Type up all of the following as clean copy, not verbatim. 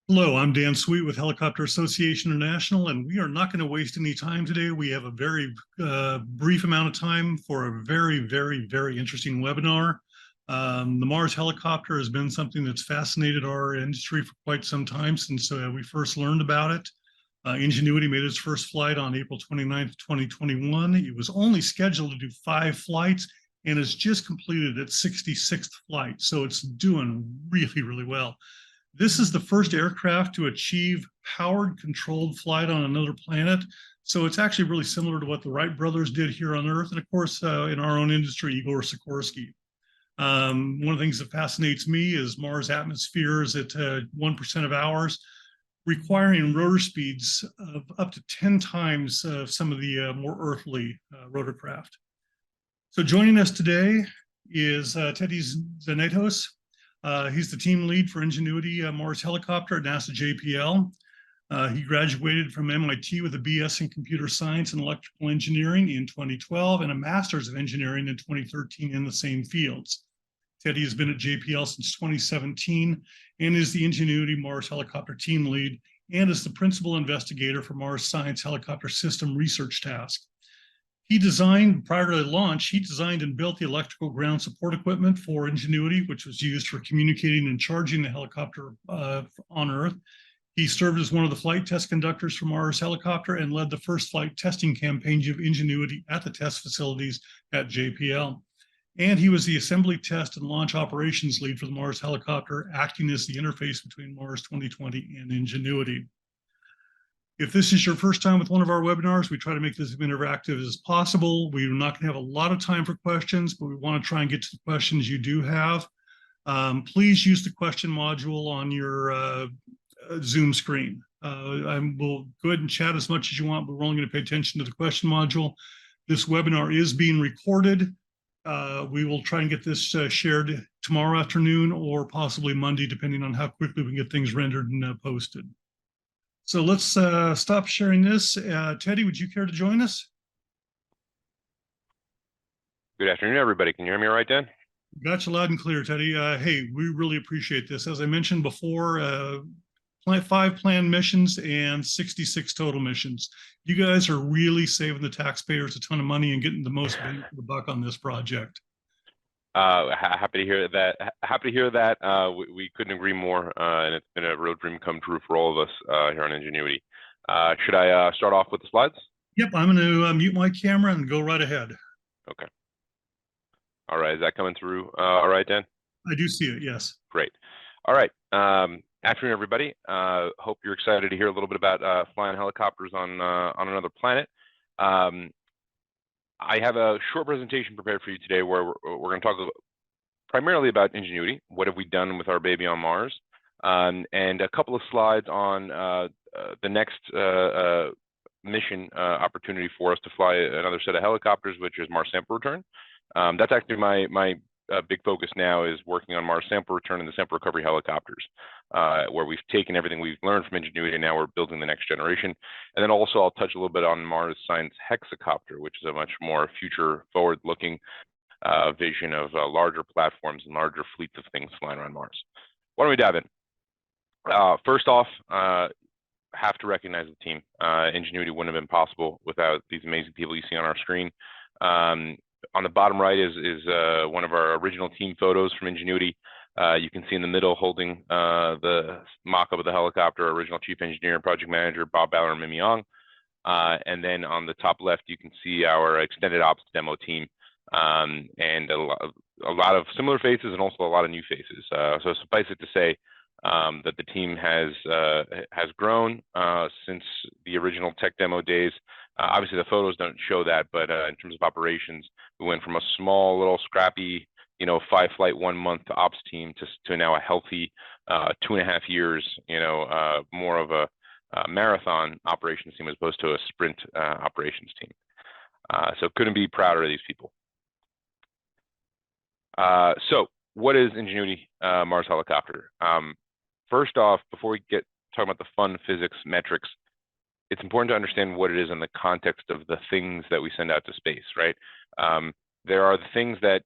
Hello, I'm Dan Sweet with Helicopter Association International, and we are not going to waste any time today. We have a very brief amount of time for a very interesting webinar. The Mars helicopter has been something that's fascinated our industry for quite some time since we first learned about it. Ingenuity made its first flight on April 29th, 2021. It was only scheduled to do 5 flights and has just completed its 66th flight. So it's doing really well. This is the first aircraft to achieve powered controlled flight on another planet. So it's actually really similar to what the Wright brothers did here on Earth. And of course, in our own industry, Igor Sikorsky. One of the things that fascinates me is Mars' atmosphere is at 1% of ours, requiring rotor speeds of up to 10 times some of the more earthly rotorcraft. So joining us today is Tzanetos. He's the team lead for Ingenuity Mars helicopter at NASA JPL. He graduated from MIT with a BS in computer science and electrical engineering in 2012 and a master's of engineering in 2013 in the same fields. Teddy has been at JPL since 2017 and is the Ingenuity Mars helicopter team lead and is the principal investigator for Mars Science Helicopter System Research Task. He designed, prior to the launch, he designed and built the electrical ground support equipment for Ingenuity, which was used for communicating and charging the helicopter on Earth. He served as one of the flight test conductors for Mars helicopter and led the first flight testing campaign of Ingenuity at the test facilities at JPL. And he was the assembly test and launch operations lead for the Mars helicopter, acting as the interface between Mars 2020 and Ingenuity. If this is your first time with one of our webinars, we try to make this as interactive as possible. We're not going to have a lot of time for questions, but we want to try and get to the questions you do have. Please use the question module on your Zoom screen. We'll go ahead and chat as much as you want, but we're only going to pay attention to the question module. This webinar is being recorded. We will try and get this shared tomorrow afternoon or possibly Monday, depending on how quickly we can get things rendered and posted. So let's stop sharing this. Teddy, would you care to join us? Good afternoon, everybody. Can you hear me all right, Dan? Got you loud and clear, Teddy. Hey, we really appreciate this. As I mentioned before, 5 planned missions and 66 total missions. You guys are really saving the taxpayers a ton of money and getting the most bang for the buck on this project. Happy to hear that. Happy to hear that. We couldn't agree more, and it's been a real dream come true for all of us here on Ingenuity. Should I start off with the slides? Yep, I'm going to mute my camera and go right ahead. Okay. All right, is that coming through? All right, Dan? I do see it, yes. Great. All right. Afternoon, everybody. Hope you're excited to hear a little bit about flying helicopters on another planet. I have a short presentation prepared for you today where we're going to talk primarily about Ingenuity. What have we done with our baby on Mars? And a couple of slides on the next mission opportunity for us to fly another set of helicopters, which is Mars sample return. That's actually my big focus now, is working on Mars sample return and the sample recovery helicopters, where we've taken everything we've learned from Ingenuity and now we're building the next generation. And then also I'll touch a little bit on Mars Science Hexacopter, which is a much more future forward looking vision of larger platforms and larger fleets of things flying around Mars. Why don't we dive in? First off, have to recognize the team. Ingenuity wouldn't have been possible without these amazing people you see on our screen. On the bottom right is one of our original team photos from Ingenuity. You can see in the middle holding the mock-up of the helicopter, original chief engineer and project manager, Bob Ballard and Mimi Young. And then on the top left, you can see our extended ops demo team, and a lot of similar faces and also a lot of new faces. So suffice it to say that the team has grown since the original tech demo days. Obviously, the photos don't show that, but in terms of operations, we went from a small, little scrappy, 5-flight, 1-month ops team to now a healthy 2.5 years, more of a marathon operations team as opposed to a sprint operations team. So couldn't be prouder of these people. So what is Ingenuity Mars helicopter? First off, before we get talking about the fun physics metrics, it's important to understand what it is in the context of the things that we send out to space, right? There are the things that,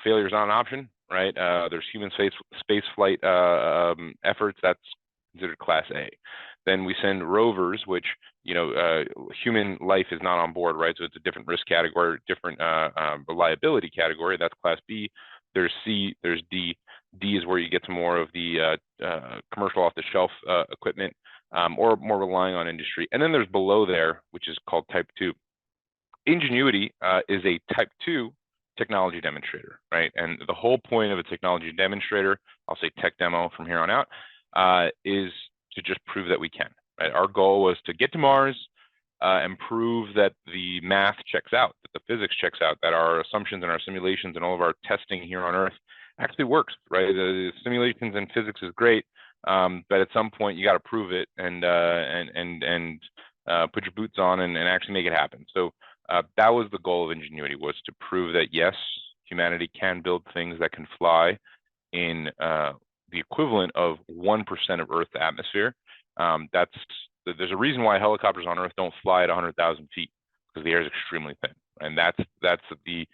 failure is not an option, right? There's human space flight efforts. That's considered Class A. Then we send rovers, which, human life is not on board, right? So it's a different risk category, different reliability category. That's Class B. There's C, there's D. D is where you get to more of the commercial off-the-shelf equipment, or more relying on industry. And then there's below there, which is called Type 2. Ingenuity is a Type 2 technology demonstrator, right? And the whole point of a technology demonstrator, I'll say tech demo from here on out, is to just prove that we can, right? Our goal was to get to Mars and prove that the math checks out, that the physics checks out, that our assumptions and our simulations and all of our testing here on Earth actually works, right? The simulations and physics is great, but at some point you got to prove it and put your boots on and actually make it happen. So that was the goal of Ingenuity, was to prove that yes, humanity can build things that can fly in the equivalent of 1% of Earth's atmosphere. There's a reason why helicopters on Earth don't fly at 100,000 feet, because the air is extremely thin, and that's the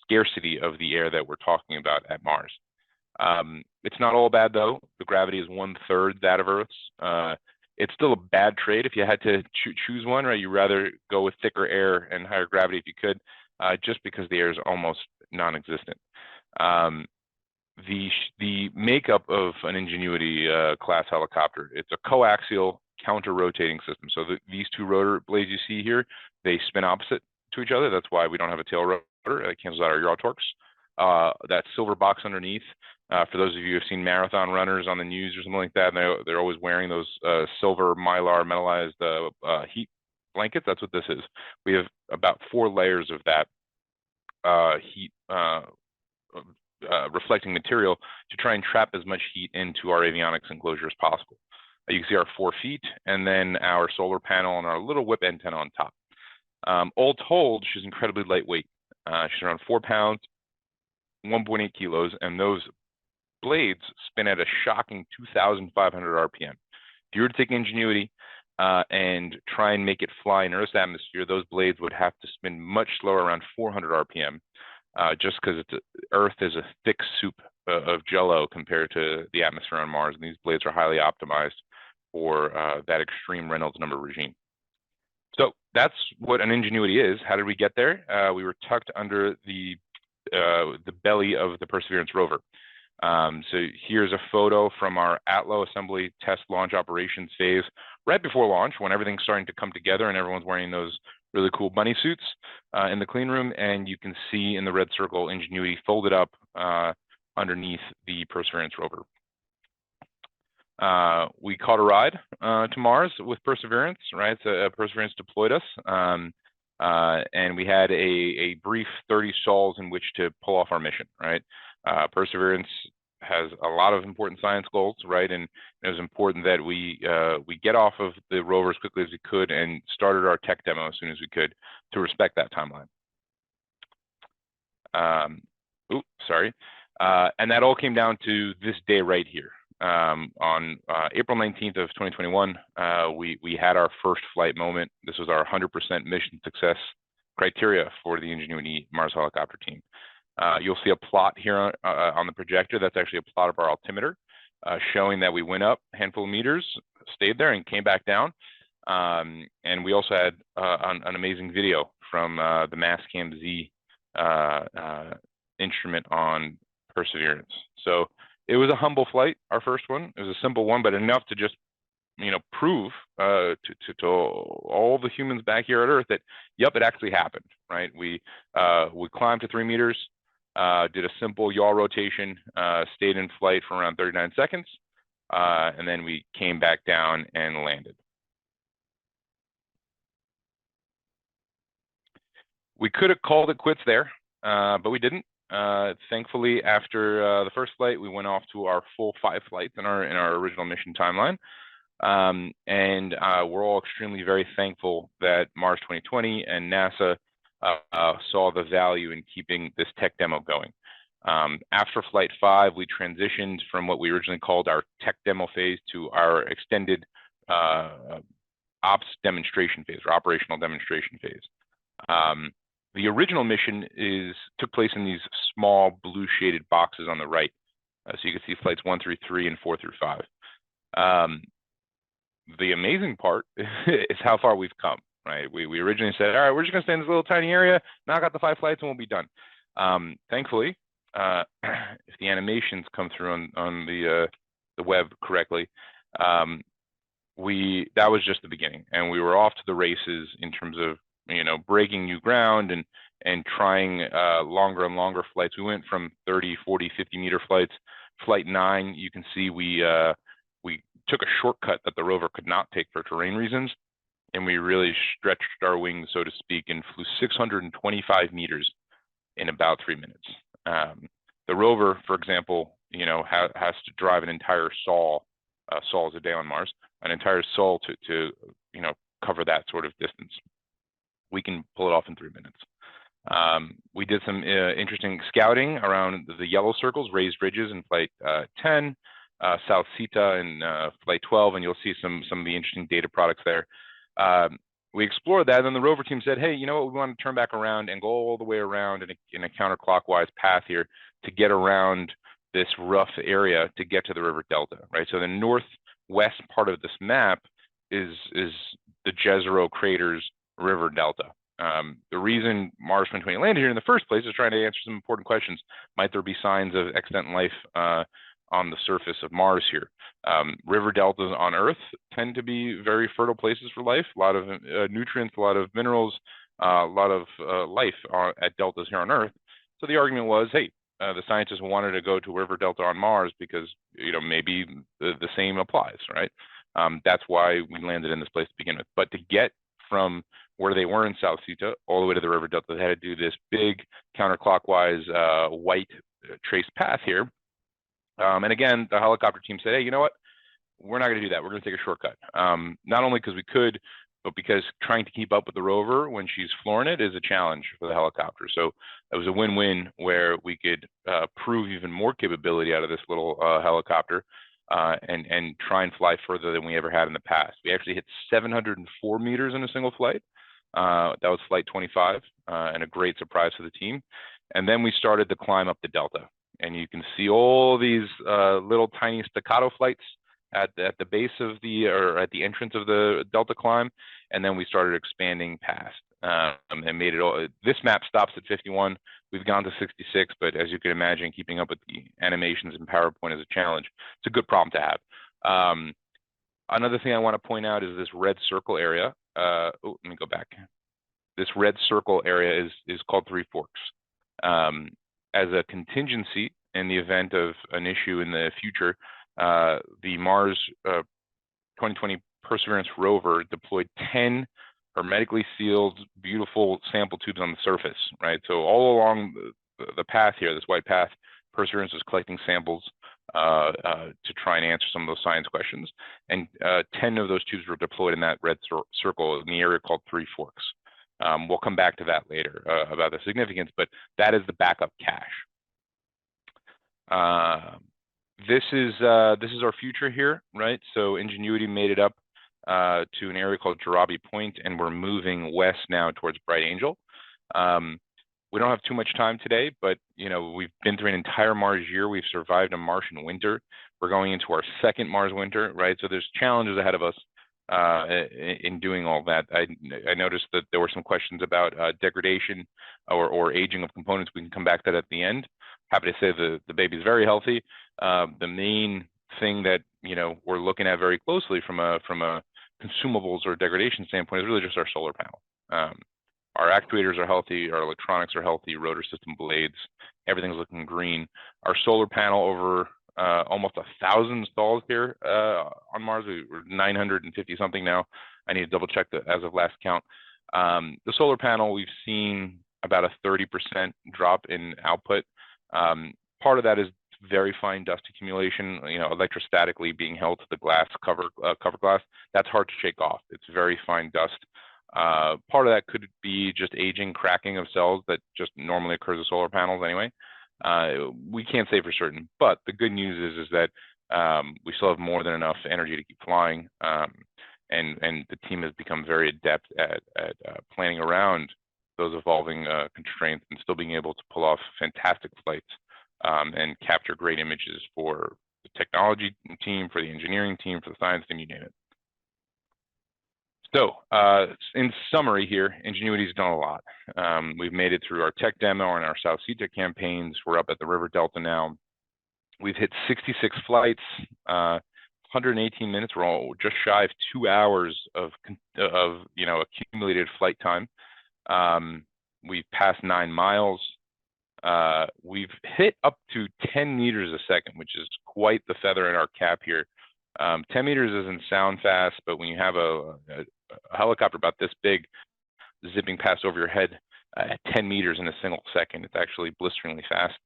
scarcity of the air that we're talking about at Mars. It's not all bad though. The gravity is 1/3 that of Earth's. It's still a bad trade if you had to choose one, right? You'd rather go with thicker air and higher gravity if you could, just because the air is almost non-existent. The makeup of an Ingenuity class helicopter, it's a coaxial counter-rotating system. So these two rotor blades you see here, they spin opposite to each other. That's why we don't have a tail rotor. It cancels out our yaw torques. That silver box underneath, for those of you who have seen marathon runners on the news or something like that, they're always wearing those silver mylar metallized heat blankets. That's what this is. We have about 4 layers of that heat reflecting material to try and trap as much heat into our avionics enclosure as possible. You can see our 4 feet and then our solar panel and our little whip antenna on top. All told, she's incredibly lightweight. She's around 4 pounds, 1.8 kilos, and those blades spin at a shocking 2,500 RPM. If you were to take Ingenuity and try and make it fly in Earth's atmosphere, those blades would have to spin much slower, around 400 RPM, just because Earth is a thick soup of jello compared to the atmosphere on Mars, and these blades are highly optimized for that extreme Reynolds number regime. So that's what an Ingenuity is. How did we get there? We were tucked under the belly of the Perseverance rover. So here's a photo from our ATLO assembly test launch operations phase, right before launch, when everything's starting to come together and everyone's wearing those really cool bunny suits in the clean room. And you can see in the red circle, Ingenuity folded up underneath the Perseverance rover. We caught a ride to Mars with Perseverance, right? So Perseverance deployed us. And we had a brief 30 stalls in which to pull off our mission, right? Perseverance has a lot of important science goals, right? And it was important that we get off of the rover as quickly as we could and started our tech demo as soon as we could to respect that timeline. And that all came down to this day right here. On April 19th of 2021, we had our first flight moment. This was our 100% mission success criteria for the Ingenuity Mars helicopter team. You'll see a plot here on the projector. That's actually a plot of our altimeter, showing that we went up a handful of meters, stayed there, and came back down. And we also had an amazing video from the Mastcam Z instrument on Perseverance. So it was a humble flight, our first one. It was a simple one, but enough to just, prove to all the humans back here at Earth that, yep, it actually happened, right? We climbed to 3 meters, did a simple yaw rotation, stayed in flight for around 39 seconds, and then we came back down and landed. We could have called it quits there, but we didn't. Thankfully, after the first flight, we went off to our full 5 flights in our original mission timeline. And we're all extremely very thankful that Mars 2020 and NASA saw the value in keeping this tech demo going. After flight 5, we transitioned from what we originally called our tech demo phase to our extended ops demonstration phase, or operational demonstration phase. The original mission took place in these small blue shaded boxes on the right. So you can see flights 1 through 3 and 4 through 5. the amazing part is how far we've come, right? We originally said, all right, we're just gonna stay in this little tiny area, knock out the 5 flights, and we'll be done. Thankfully, if the animations come through on the web correctly, that was just the beginning, and we were off to the races in terms of breaking new ground and trying longer and longer flights. We went from 30, 40, 50-meter flights. Flight 9, you can see we took a shortcut that the rover could not take for terrain reasons, and we really stretched our wings, so to speak, and flew 625 meters in about 3 minutes. The rover, for example, has to drive an entire sol. Sol is a day on Mars, an entire sol to cover that sort of distance. We can pull it off in 3 minutes. We did some interesting scouting around the yellow circles, raised ridges in flight 10, South Sita in flight 12, and you'll see some of the interesting data products there. We explored that, and then the rover team said, hey, you know what, we want to turn back around and go all the way around in a counterclockwise path here to get around this rough area to get to the river delta, right? So the northwest part of this map is the Jezero Crater's river delta. The reason Mars 2020 landed here in the first place is trying to answer some important questions. Might there be signs of extant life on the surface of Mars here? River deltas on Earth tend to be very fertile places for life, a lot of nutrients, a lot of minerals, a lot of life at deltas here on Earth. So the argument was, hey, the scientists wanted to go to river delta on Mars because maybe the same applies, right? That's why we landed in this place to begin with. But to get from where they were in South Sita all the way to the river delta, they had to do this big counterclockwise white trace path here. And again, the helicopter team said, hey, you know what? We're not going to do that. We're going to take a shortcut. Not only because we could, but because trying to keep up with the rover when she's flooring it is a challenge for the helicopter. So it was a win-win where we could prove even more capability out of this little helicopter and try and fly further than we ever had in the past. We actually hit 704 meters in a single flight. That was flight 25, and a great surprise for the team. And then we started to climb up the delta. And you can see all these little tiny staccato flights at the base of or at the entrance of the delta climb, and then we started expanding past and made it all. This map stops at 51. We've gone to 66, but as you can imagine, keeping up with the animations in PowerPoint is a challenge. It's a good problem to have. Another thing I want to point out is this red circle area. Let me go back. This red circle area is called Three Forks. As a contingency in the event of an issue in the future, the Mars 2020 Perseverance rover deployed 10 hermetically sealed, beautiful sample tubes on the surface, right? So all along the path here, this white path, Perseverance was collecting samples to try and answer some of those science questions. And 10 of those tubes were deployed in that red circle in the area called Three Forks. We'll come back to that later about the significance, but that is the backup cache. This is our future here, right? So Ingenuity made it up to an area called Jarabi Point, and we're moving west now towards Bright Angel. We don't have too much time today, but we've been through an entire Mars year. We've survived a Martian winter. We're going into our second Mars winter, right? So there's challenges ahead of us in doing all that. I noticed that there were some questions about degradation or aging of components. We can come back to that at the end. Happy to say the baby's very healthy. The main thing that we're looking at very closely from a consumables or degradation standpoint is really just our solar panel. Our actuators are healthy, our electronics are healthy, rotor system blades, everything's looking green. Our solar panel over almost 1,000 stalls here on Mars. We're 950 something now. I need to double check that as of last count. The solar panel, we've seen about a 30% drop in output. Part of that is very fine dust accumulation, electrostatically being held to the glass cover glass. That's hard to shake off. It's very fine dust. Part of that could be just aging, cracking of cells that just normally occurs with solar panels anyway. We can't say for certain, but the good news is that we still have more than enough energy to keep flying, and the team has become very adept at planning around those evolving constraints and still being able to pull off fantastic flights and capture great images for the technology team, for the engineering team, for the science team, you name it. So in summary here, Ingenuity's done a lot. We've made it through our tech demo and our South Sea campaigns. We're up at the River Delta now. We've hit 66 flights, 118 minutes. We're all just shy of 2 hours of accumulated flight time. We've passed 9 miles. We've hit up to 10 meters a second, which is quite the feather in our cap here. 10 meters doesn't sound fast, but when you have a helicopter about this big zipping past over your head at 10 meters in a single second, it's actually blisteringly fast.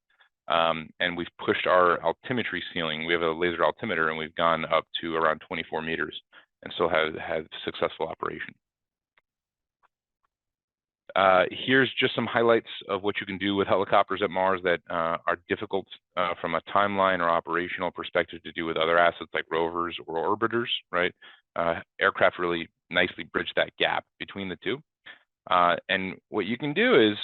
And we've pushed our altimetry ceiling. We have a laser altimeter, and we've gone up to around 24 meters and still have had successful operation. Here's just some highlights of what you can do with helicopters at Mars that are difficult from a timeline or operational perspective to do with other assets like rovers or orbiters, right? Aircraft really nicely bridge that gap between the two. And what you can do is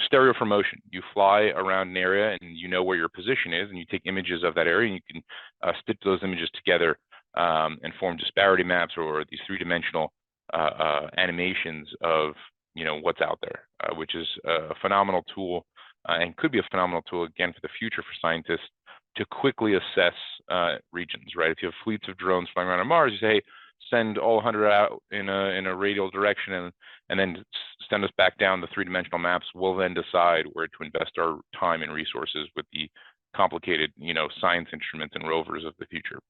stereo for motion. You fly around an area and you know where your position is, and you take images of that area, and you can stitch those images together and form disparity maps or these three-dimensional animations of what's out there, which is a phenomenal tool and could be a phenomenal tool again for the future for scientists to quickly assess regions, right? If you have fleets of drones flying around on Mars, you say, hey, send all 100 out in a radial direction and then send us back down the three-dimensional maps. We'll then decide where to invest our time and resources with the complicated, science instruments and rovers of the future.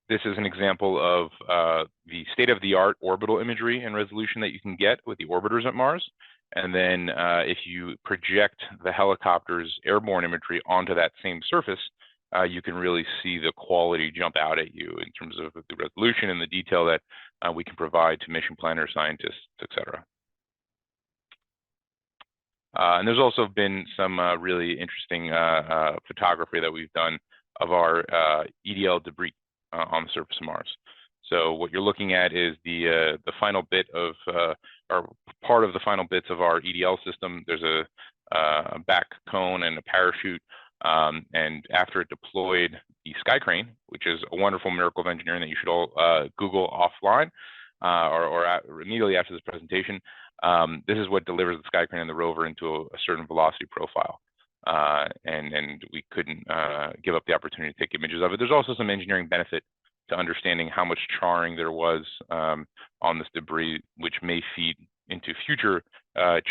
This is an example of the state-of-the-art orbital imagery and resolution that you can get with the orbiters at Mars. And then if you project the helicopter's airborne imagery onto that same surface, you can really see the quality jump out at you in terms of the resolution and the detail that we can provide to mission planners, scientists, etc. And there's also been some really interesting photography that we've done of our EDL debris on the surface of Mars. So what you're looking at is the final bit of, or part of the final bits of our EDL system. There's a back cone and a parachute. And after it deployed the sky crane, which is a wonderful miracle of engineering that you should all Google offline or immediately after this presentation, this is what delivers the sky crane and the rover into a certain velocity profile. And we couldn't give up the opportunity to take images of it. There's also some engineering benefit to understanding how much charring there was on this debris, which may feed into future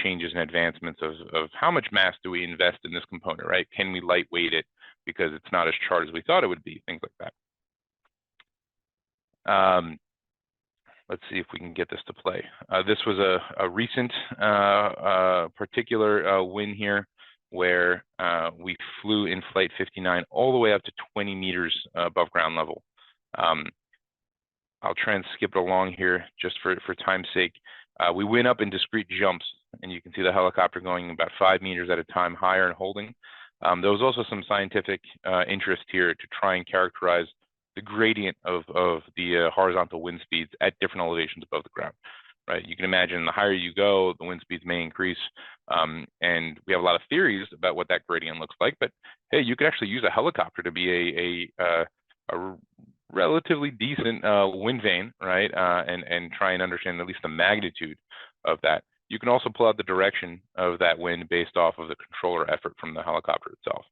changes and advancements of how much mass do we invest in this component, right? Can we lightweight it because it's not as charred as we thought it would be, things like that. Let's see if we can get this to play. This was a recent particular win here where we flew in flight 59 all the way up to 20 meters above ground level. I'll try and skip it along here just for time's sake. We went up in discrete jumps, and you can see the helicopter going about 5 meters at a time higher and holding. There was also some scientific interest here to try and characterize the gradient of the horizontal wind speeds at different elevations above the ground, right? You can imagine the higher you go, the wind speeds may increase. And we have a lot of theories about what that gradient looks like, but hey, you could actually use a helicopter to be a relatively decent wind vane, right? And try and understand at least the magnitude of that. You can also pull out the direction of that wind based off of the controller effort from the helicopter itself.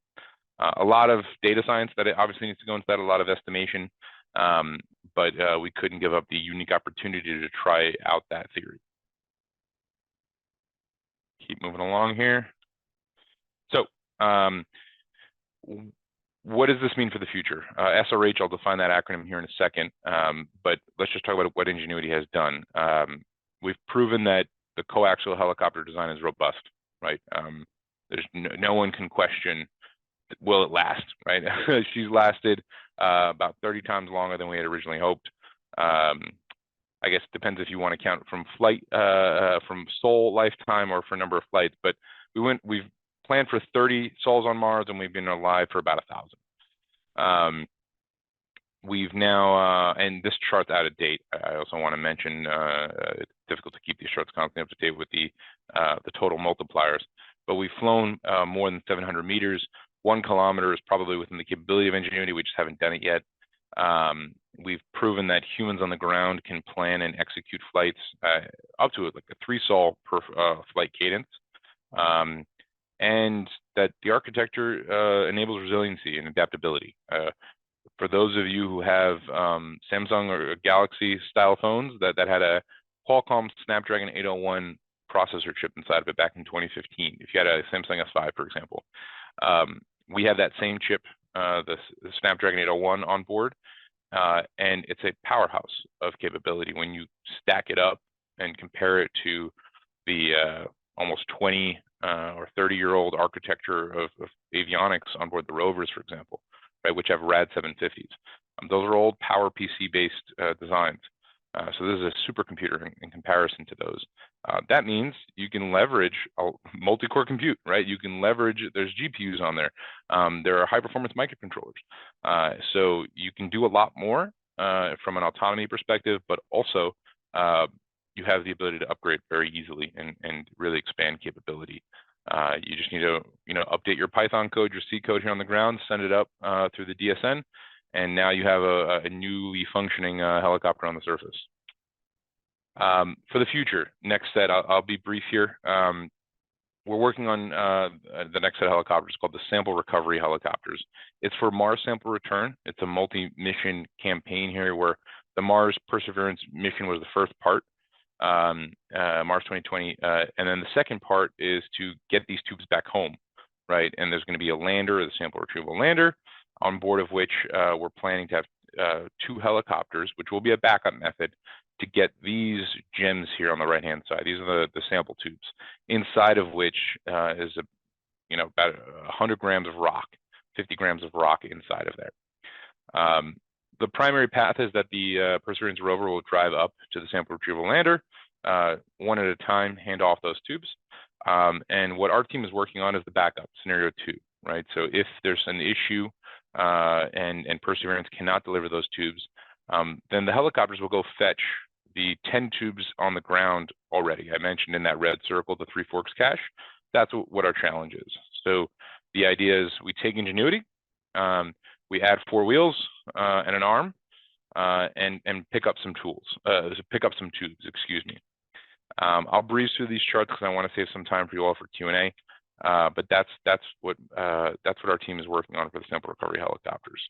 A lot of data science that it obviously needs to go into that, a lot of estimation, but we couldn't give up the unique opportunity to try out that theory. Keep moving along here. So what does this mean for the future? SRH, I'll define that acronym here in a second, but let's just talk about what Ingenuity has done. We've proven that the coaxial helicopter design is robust, right? There's no one can question, will it last, right? She's lasted about 30 times longer than we had originally hoped. I guess it depends if you want to count from flight, from Sol lifetime or for number of flights, but we've planned for 30 Sols on Mars, and we've been alive for about 1,000. We've now, and this chart's out of date. I also want to mention it's difficult to keep these charts constantly up to date with the total multipliers, but we've flown more than 700 meters. 1 kilometer is probably within the capability of Ingenuity. We just haven't done it yet. We've proven that humans on the ground can plan and execute flights up to like a 3 sol per flight cadence, and that the architecture enables resiliency and adaptability. For those of you who have Samsung or Galaxy style phones that had a Qualcomm Snapdragon 801 processor chip inside of it back in 2015, if you had a Samsung S5, for example, we have that same chip, the Snapdragon 801 on board, and it's a powerhouse of capability when you stack it up and compare it to the almost 20 or 30-year-old architecture of avionics on board the rovers, for example, right, which have Rad 750s. Those are old PowerPC-based designs. So this is a supercomputer in comparison to those. That means you can leverage a multi-core compute, right? You can leverage, there's GPUs on there. There are high-performance microcontrollers. So you can do a lot more from an autonomy perspective, but also you have the ability to upgrade very easily and really expand capability. You just need to, update your Python code, your C code here on the ground, send it up through the DSN, and now you have a newly functioning helicopter on the surface. For the future, next set, I'll be brief here. We're working on the next set of helicopters called the sample recovery helicopters. It's for Mars sample return. It's a multi-mission campaign here where the Mars Perseverance mission was the first part, Mars 2020, and then the second part is to get these tubes back home, right? And there's going to be a lander, the sample retrieval lander, on board of which we're planning to have 2 helicopters, which will be a backup method to get these gems here on the right-hand side. These are the sample tubes, inside of which is about 100 grams of rock, 50 grams of rock inside of there. The primary path is that the Perseverance rover will drive up to the sample retrieval lander, one at a time, hand off those tubes. And what our team is working on is the backup, scenario 2, right? So if there's an issue and Perseverance cannot deliver those tubes, then the helicopters will go fetch the 10 tubes on the ground already. I mentioned in that red circle, the 3 Forks cache. That's what our challenge is. So the idea is we take Ingenuity, we add 4 wheels and an arm, and pick up some tools, pick up some tubes, excuse me. I'll breeze through these charts because I want to save some time for you all for Q&A. But that's what our team is working on for the sample recovery helicopters.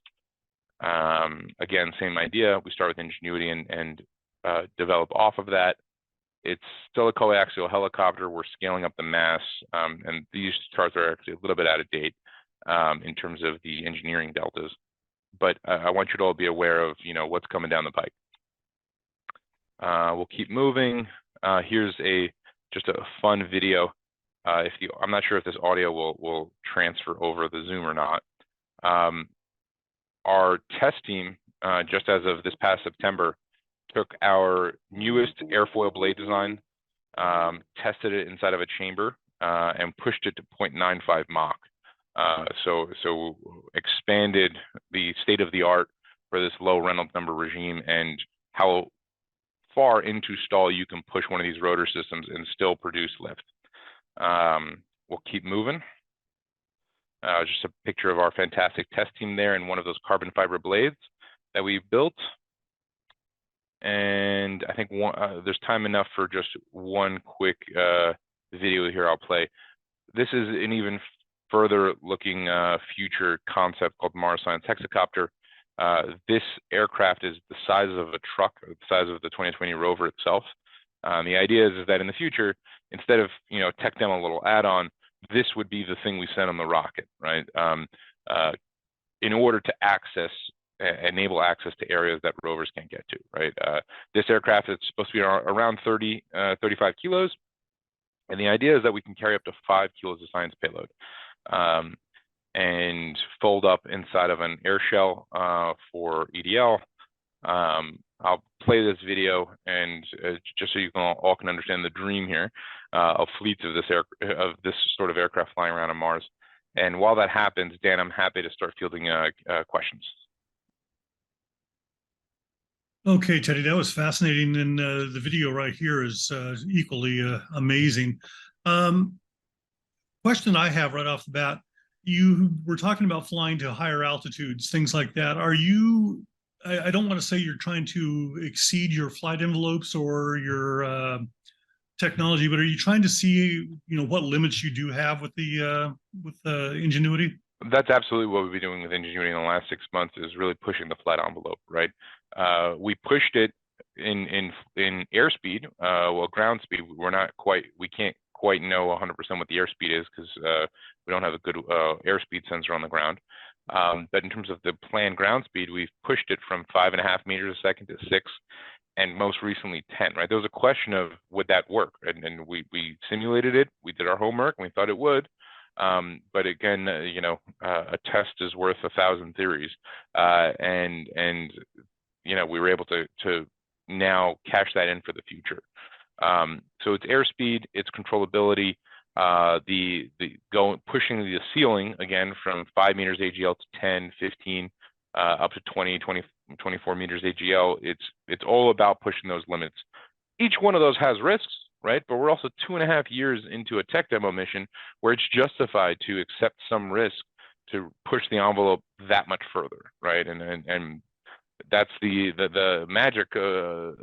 Again, same idea. We start with Ingenuity and develop off of that. It's still a coaxial helicopter. We're scaling up the mass, and these charts are actually a little bit out of date in terms of the engineering deltas. But I want you to all be aware of what's coming down the pike. We'll keep moving. Here's just a fun video. I'm not sure if this audio will transfer over the Zoom or not. Our test team, just as of this past September, took our newest airfoil blade design, tested it inside of a chamber, and pushed it to 0.95 Mach. So expanded the state of the art for this low Reynolds number regime and how far into stall you can push one of these rotor systems and still produce lift. We'll keep moving. Just a picture of our fantastic test team there in one of those carbon fiber blades that we built. And I think there's time enough for just one quick video here I'll play. This is an even further looking future concept called Mars Science Hexacopter. This aircraft is the size of a truck, the size of the 2020 rover itself. The idea is that in the future, instead of tech demo little add-on, this would be the thing we send on the rocket, right? In order to enable access to areas that rovers can't get to, right? This aircraft is supposed to be around 35 kilos. And the idea is that we can carry up to 5 kilos of science payload and fold up inside of an air shell for EDL. I'll play this video and just so you all can understand the dream here of fleets of this sort of aircraft flying around on Mars. And while that happens, Dan, I'm happy to start fielding questions. Okay, Teddy, that was fascinating, and the video right here is equally amazing. Question I have right off the bat, you were talking about flying to higher altitudes, things like that. Are you I don't want to say you're trying to exceed your flight envelopes or your technology, but are you trying to see, what limits you do have with the Ingenuity? That's absolutely what we've been doing with Ingenuity in the last 6 months, is really pushing the flight envelope, right? We pushed it in airspeed. Well, ground speed, we can't quite know 100% what the airspeed is, because we don't have a good airspeed sensor on the ground. But in terms of the planned ground speed, we've pushed it from 5.5 meters a second to 6, and most recently 10, right? There was a question of, would that work? And we simulated it, we did our homework, and we thought it would. But again, a test is worth 1,000 theories. And we were able to now cash that in for the future. So it's airspeed, it's controllability, pushing the ceiling again from 5 meters AGL to 10, 15, up to 20, 24 meters AGL. It's all about pushing those limits. Each one of those has risks, right? But we're also 2.5 years into a tech demo mission where it's justified to accept some risk to push the envelope that much further, right? And that's the magic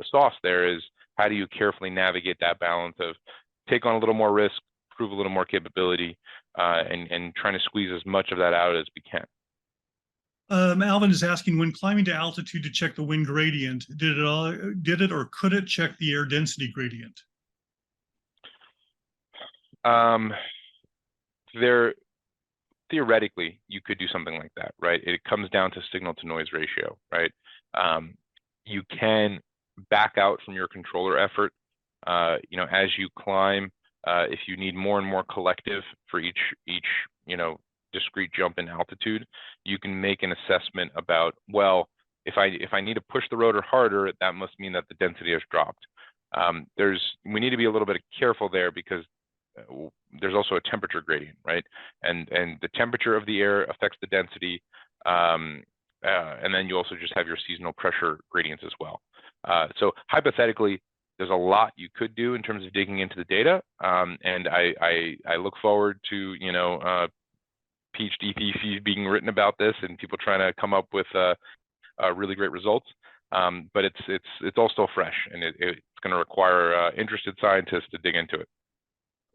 sauce there, is how do you carefully navigate that balance of take on a little more risk, prove a little more capability, and trying to squeeze as much of that out as we can. Alvin is asking, when climbing to altitude to check the wind gradient, did it or could it check the air density gradient? Theoretically, you could do something like that, right? It comes down to signal to noise ratio, right? You can back out from your controller effort, as you climb. If you need more and more collective for each discrete jump in altitude, you can make an assessment about, well, if I need to push the rotor harder, that must mean that the density has dropped. We need to be a little bit careful there, because there's also a temperature gradient, right? And the temperature of the air affects the density, and then you also just have your seasonal pressure gradients as well. So hypothetically, there's a lot you could do in terms of digging into the data, and I look forward to PhD theses being written about this and people trying to come up with really great results. But it's all still fresh, and it's going to require interested scientists to dig into it.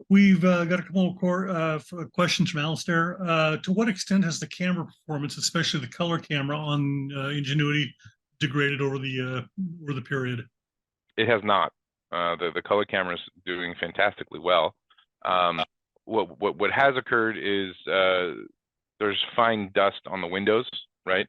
We've got a couple of questions from Alistair. To what extent has the camera performance, especially the color camera on Ingenuity, degraded over the period? It has not. The color camera is doing fantastically well. What has occurred is there's fine dust on the windows, right?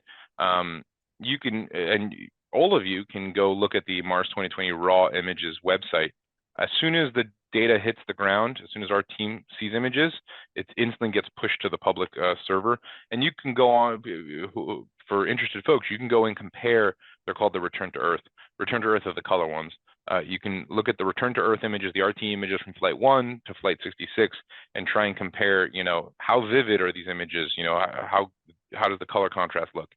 You can, and all of you can go look at the Mars 2020 raw images website. As soon as the data hits the ground, as soon as our team sees images, it instantly gets pushed to the public server. And you can go on, for interested folks, you can go and compare. They're called the return to Earth. Return to Earth are the color ones. You can look at the return to Earth images, the RT images from Flight 1 to Flight 66, and try and compare, how vivid are these images? How does the color contrast look?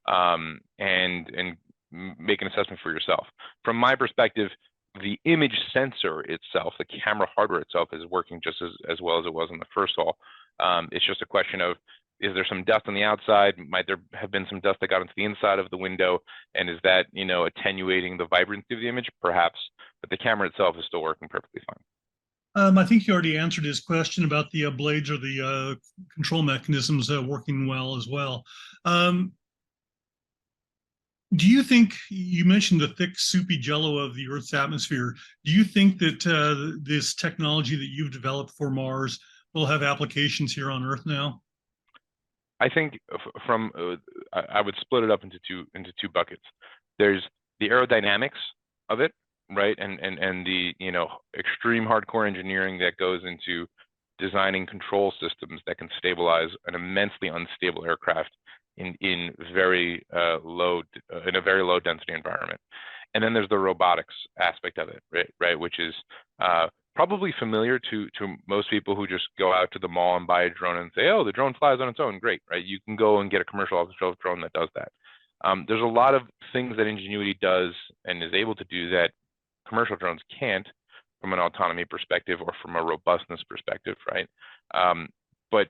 And make an assessment for yourself. From my perspective, the image sensor itself, the camera hardware itself, is working just as well as it was in the first haul. It's just a question of, is there some dust on the outside? Might there have been some dust that got into the inside of the window? And is that, attenuating the vibrancy of the image? Perhaps, but the camera itself is still working perfectly fine. I think you already answered his question about the blades or the control mechanisms working well as well. Do you think, you mentioned the thick, soupy jello of the Earth's atmosphere, do you think that this technology that you've developed for Mars will have applications here on Earth now? I think I would split it up into two buckets. There's the aerodynamics of it, right? And the extreme hardcore engineering that goes into designing control systems that can stabilize an immensely unstable aircraft in a very low density environment. And then there's the robotics aspect of it, right? Which is probably familiar to most people who just go out to the mall and buy a drone and say, oh, the drone flies on its own. Great, right? You can go and get a commercial off-the-shelf drone that does that. There's a lot of things that Ingenuity does and is able to do that commercial drones can't, from an autonomy perspective or from a robustness perspective, right? But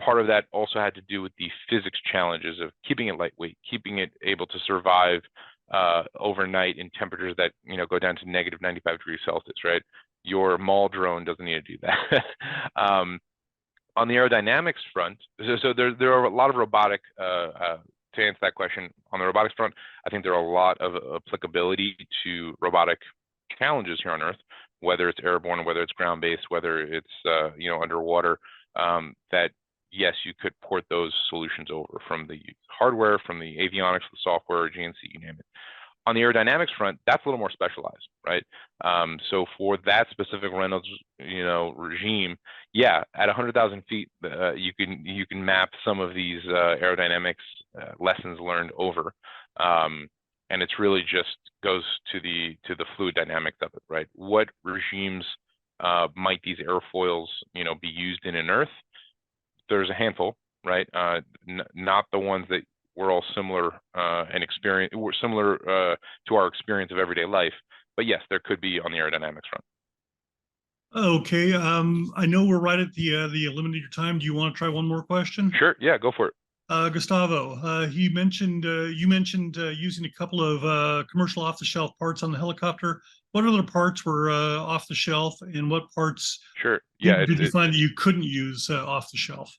Part of that also had to do with the physics challenges of keeping it lightweight, keeping it able to survive overnight in temperatures that go down to negative 95 degrees Celsius, right? Your mall drone doesn't need to do that. On the aerodynamics front, so there are a lot of robotic, to answer that question, on the robotics front, I think there are a lot of applicability to robotic challenges here on Earth, whether it's airborne, whether it's ground-based, whether it's underwater, that yes, you could port those solutions over from the hardware, from the avionics, the software, GNC, you name it. On the aerodynamics front, that's a little more specialized, right? So for that specific Reynolds, regime, yeah, at 100,000 feet, you can map some of these aerodynamics lessons learned over, and it's really just goes to the fluid dynamics of it, right? What regimes might these airfoils, be used in Earth? There's a handful, right? Not the ones that we're all similar and experience. We're similar to our experience of everyday life, but yes, there could be on the aerodynamics front. Okay, I know we're right at the limit of your time. Do you want to try one more question? Sure, yeah, go for it. Gustavo, you mentioned using a couple of commercial off-the-shelf parts on the helicopter. What other parts were off the shelf, and what parts Sure, yeah, did you find that you couldn't use off the shelf?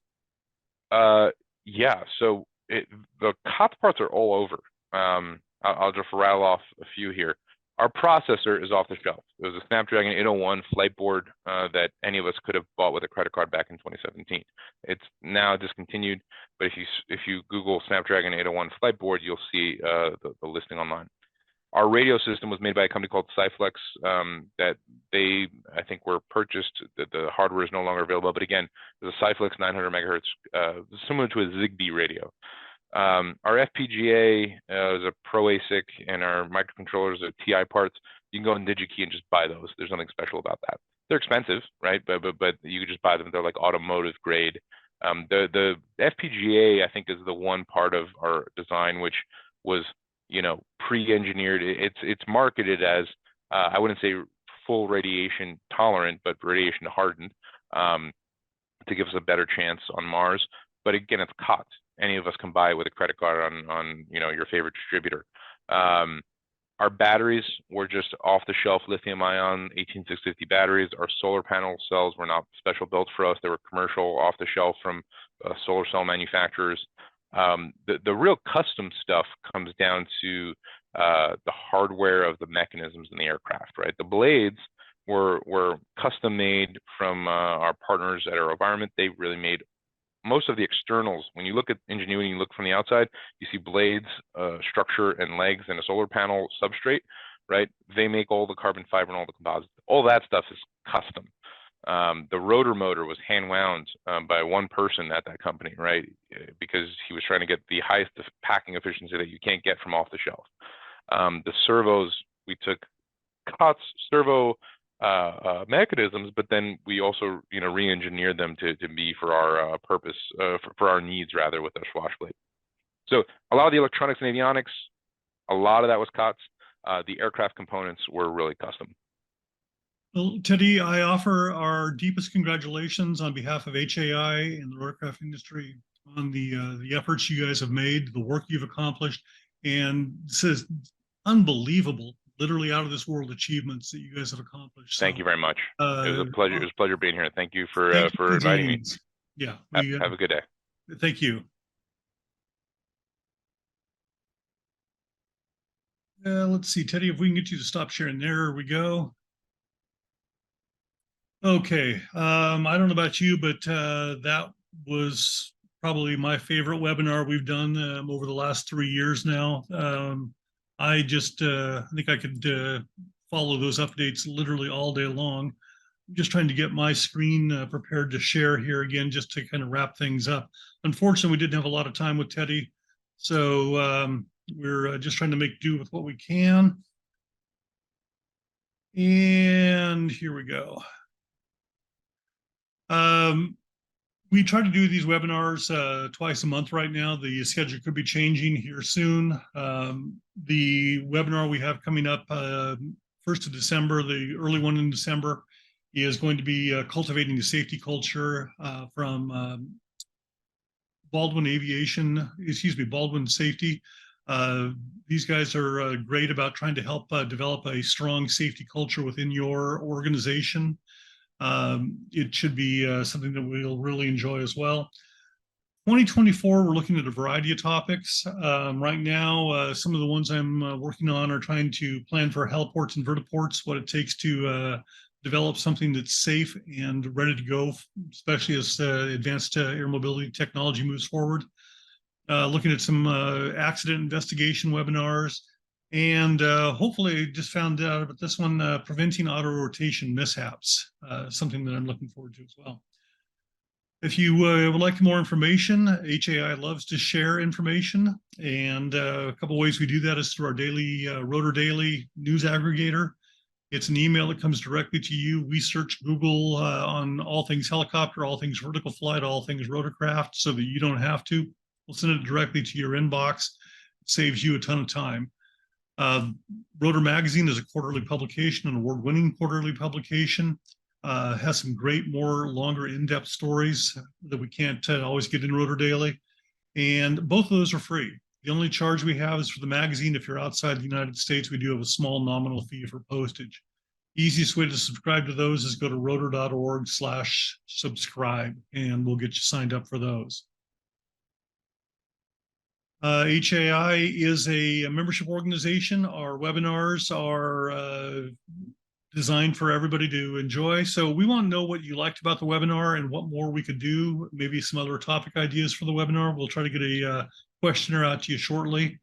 Yeah, so the COTS parts are all over. I'll just rattle off a few here. Our processor is off the shelf. It was a Snapdragon 801 flight board that any of us could have bought with a credit card back in 2017. It's now discontinued, but if you Google Snapdragon 801 flight board, you'll see the listing online. Our radio system was made by a company called Cyflex that I think were purchased. The hardware is no longer available, but again, there's a Cyflex 900 megahertz, similar to a Zigbee radio. Our FPGA is a Pro ASIC, and our microcontrollers are TI parts. You can go on DigiKey and just buy those. There's nothing special about that. They're expensive, right? But you can just buy them. They're like automotive grade. The FPGA, I think, is the one part of our design which was pre-engineered. It's marketed as I wouldn't say full radiation tolerant, but radiation hardened, to give us a better chance on Mars. But again, it's COTS. Any of us can buy it with a credit card on your favorite distributor. Our batteries were just off-the-shelf lithium-ion 18650 batteries. Our solar panel cells were not special built for us. They were commercial, off-the-shelf from solar cell manufacturers. The real custom stuff comes down to the hardware of the mechanisms in the aircraft, right? The blades were custom made from our partners at AeroVironment. They really made most of the externals. When you look at Ingenuity, you look from the outside, you see blades, structure, and legs, and a solar panel substrate, right? They make all the carbon fiber and all the composites. All that stuff is custom. The rotor motor was hand wound by one person at that company, right? Because he was trying to get the highest packing efficiency that you can't get from off the shelf. The servos, we took COTS servo mechanisms, but then we also re-engineered them to be for our purpose, for our needs rather, with our Swashblade. So a lot of the electronics and avionics, a lot of that was COTS. The aircraft components were really custom. Well, Teddy, I offer our deepest congratulations on behalf of HAI and the rotorcraft industry on the efforts you guys have made, the work you've accomplished, and this is unbelievable, literally out of this world achievements that you guys have accomplished. Thank you very much. It was a pleasure. It was a pleasure being here. Thank you for inviting me. Yeah. Have a good day. Thank you. Let's see, Teddy, if we can get you to stop sharing. There we go. Okay. I don't know about you, but that was probably my favorite webinar we've done over the last 3 years now. I think I could follow those updates literally all day long. I'm just trying to get my screen prepared to share here again, just to kind of wrap things up. Unfortunately, we didn't have a lot of time with Teddy, so we're just trying to make do with what we can. And here we go. We try to do these webinars twice a month right now. The schedule could be changing here soon. The webinar we have coming up 1st of December, the early one in December, is going to be cultivating the safety culture from Baldwin Safety. These guys are great about trying to help develop a strong safety culture within your organization. It should be something that we'll really enjoy as well. 2024, we're looking at a variety of topics. Right now, some of the ones I'm working on are trying to plan for heliports and vertiports, what it takes to develop something that's safe and ready to go, especially as advanced air mobility technology moves forward. Looking at some accident investigation webinars, and hopefully just found out about this one, preventing auto rotation mishaps, something that I'm looking forward to as well. If you would like more information, HAI loves to share information, and a couple ways we do that is through our daily Rotor Daily news aggregator. It's an email that comes directly to you. We search Google on all things helicopter, all things vertical flight, all things rotorcraft, so that you don't have to. We'll send it directly to your inbox. It saves you a ton of time. Rotor Magazine is a quarterly publication, an award-winning quarterly publication. Has some great, longer, in-depth stories that we can't always get in Rotor Daily. And both of those are free. The only charge we have is for the magazine. If you're outside the United States, we do have a small nominal fee for postage. Easiest way to subscribe to those is go to rotor.org/subscribe, and we'll get you signed up for those. HAI is a membership organization. Our webinars are designed for everybody to enjoy. So we want to know what you liked about the webinar and what more we could do, maybe some other topic ideas for the webinar. We'll try to get a questionnaire out to you shortly.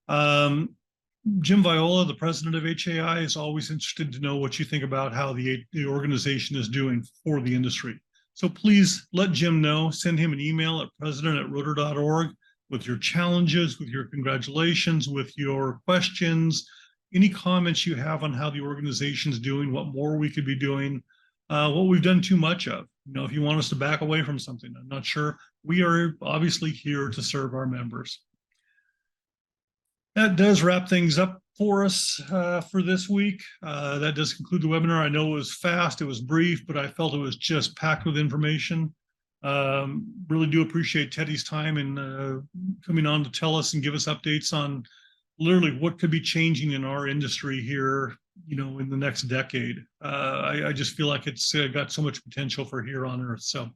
Jim Viola, the president of HAI, is always interested to know what you think about how the organization is doing for the industry. So please let Jim know. Send him an email at president@rotor.org with your challenges, with your congratulations, with your questions, any comments you have on how the organization's doing, what more we could be doing, what we've done too much of. You know, if you want us to back away from something, I'm not sure. We are obviously here to serve our members. That does wrap things up for us for this week. That does conclude the webinar. I know it was fast, it was brief, but I felt it was just packed with information. Really do appreciate Teddy's time and coming on to tell us and give us updates on literally what could be changing in our industry here, you know, in the next decade. I just feel like it's got so much potential for here on Earth. So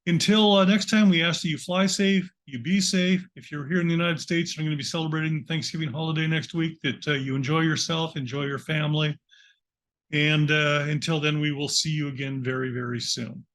until next time, we ask that you fly safe, you be safe. If you're here in the United States, we're going to be celebrating Thanksgiving holiday next week, that you enjoy yourself, enjoy your family. And until then, we will see you again very, very soon.